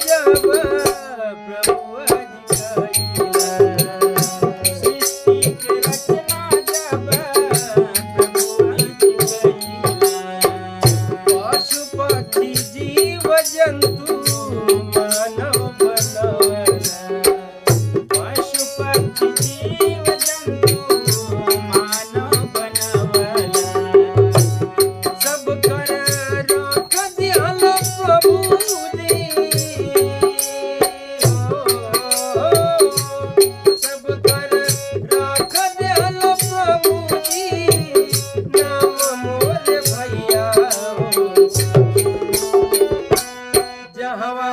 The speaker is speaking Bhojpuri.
जब प्रभु कइला सृष्टि के रचना जब प्रभु कइला पशु पक्षी जीव जंतु मानव बनवला पशु पक्षी जीव जंतु मानव बनवला सब कर रख दिहल प्रभु जी सब कर रख दिहल प्रभु जी नाम मोर भैया जहवा